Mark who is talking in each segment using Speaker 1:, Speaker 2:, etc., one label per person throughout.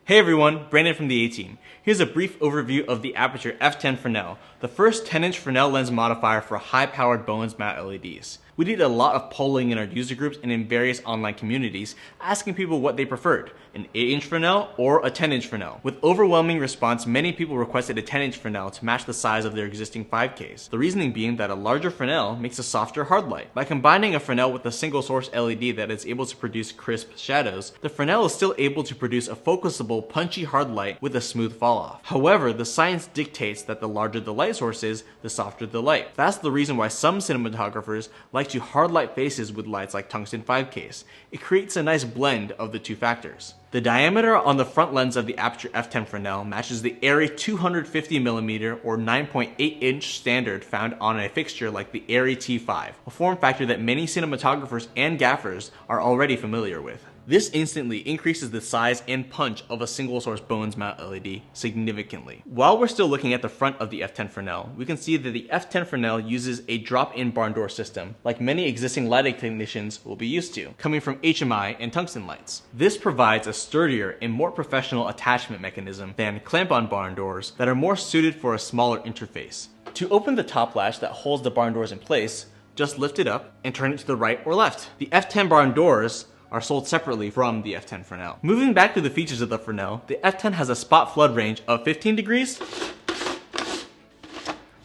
Speaker 1: Hey everyone, Brandon from the A-Team. Here's a brief overview of the Aperature F10 Fresnel, the first 10-inch Fresnel lens modifier for high-powered Bowens mount LEDs. We did a lot of polling in our user groups and in various online communities, asking people what they preferred, an 8-inch Fresnel or a 10-inch Fresnel. With overwhelming response, many people requested a 10-inch Fresnel to match the size of their existing 5Ks. The reasoning being that a larger Fresnel makes a softer hard light. By combining a Fresnel with a single source LED that is able to produce crisp shadows, the Fresnel is still able to produce a focusable, punchy hard light with a smooth fall off. However, the science dictates that the larger the light source is, the softer the light. That's the reason why some cinematographers like to hard light faces with lights like tungsten 5Ks. It creates a nice blend of the two factors. The diameter on the front lens of the Aperature F10 Fresnel matches the airy 250mm or 9.8-inch standard found on a fixture like the Airy T5, a form factor that many cinematographers and gaffers are already familiar with. This instantly increases the size and punch of a single source Bowens mount LED significantly. While we're still looking at the front of the F10 Fresnel, we can see that the F10 Fresnel uses a drop-in barn door system, like many existing lighting technicians will be used to, coming from HMI and tungsten lights. This provides a sturdier and more professional attachment mechanism than clamp-on barn doors that are more suited for a smaller interface. To open the top latch that holds the barn doors in place, just lift it up and turn it to the right or left. The F10 barn doors are sold separately from the F10 Fresnel. Moving back to the features of the Fresnel, the F10 has a spot flood range of 15 degrees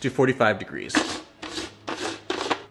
Speaker 1: to 45 degrees.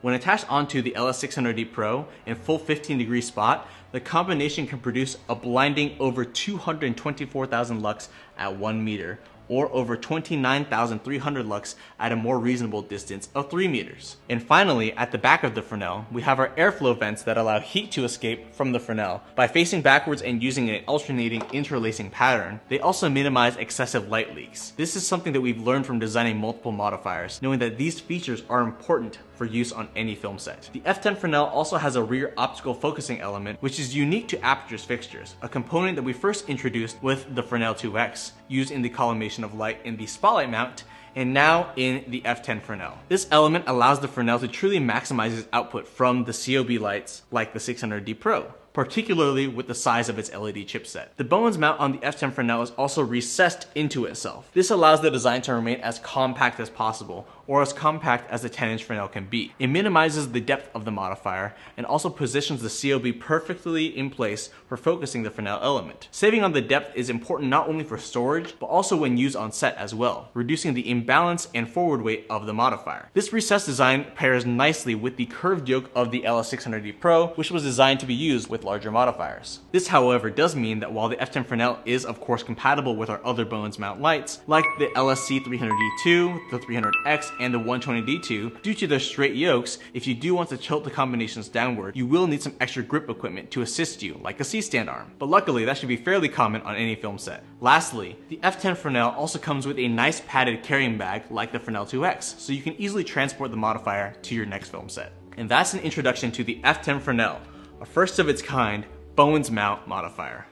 Speaker 1: When attached onto the LS600D Pro in full 15-degree spot, the combination can produce a blinding over 224,000 lux at 1 meter, or over 29,300 lux at a more reasonable distance of 3 meters. And finally, at the back of the Fresnel, we have our airflow vents that allow heat to escape from the Fresnel. By facing backwards and using an alternating interlacing pattern, they also minimize excessive light leaks. This is something that we've learned from designing multiple modifiers, knowing that these features are important for use on any film set. The F10 Fresnel also has a rear optical focusing element, which is unique to Aperature's fixtures, a component that we first introduced with the Fresnel 2X, used in the collimation of light in the spotlight mount, and now in the F10 Fresnel. This element allows the Fresnel to truly maximize its output from the COB lights like the 600D Pro, particularly with the size of its LED chipset. The Bowens mount on the F10 Fresnel is also recessed into itself. This allows the design to remain as compact as possible, or as compact as the 10-inch Fresnel can be. It minimizes the depth of the modifier and also positions the COB perfectly in place for focusing the Fresnel element. Saving on the depth is important not only for storage, but also when used on set as well, reducing the imbalance and forward weight of the modifier. This recessed design pairs nicely with the curved yoke of the LS600D Pro, which was designed to be used with larger modifiers. This, however, does mean that while the F10 Fresnel is of course compatible with our other Bowens mount lights, like the LSC 300D2, the 300X, and the 120D2, due to their straight yokes, if you do want to tilt the combinations downward, you will need some extra grip equipment to assist you, like a C-stand arm. But luckily, that should be fairly common on any film set. Lastly, the F10 Fresnel also comes with a nice padded carrying bag like the Fresnel 2X, so you can easily transport the modifier to your next film set. And that's an introduction to the F10 Fresnel, a first of its kind Bowens mount modifier.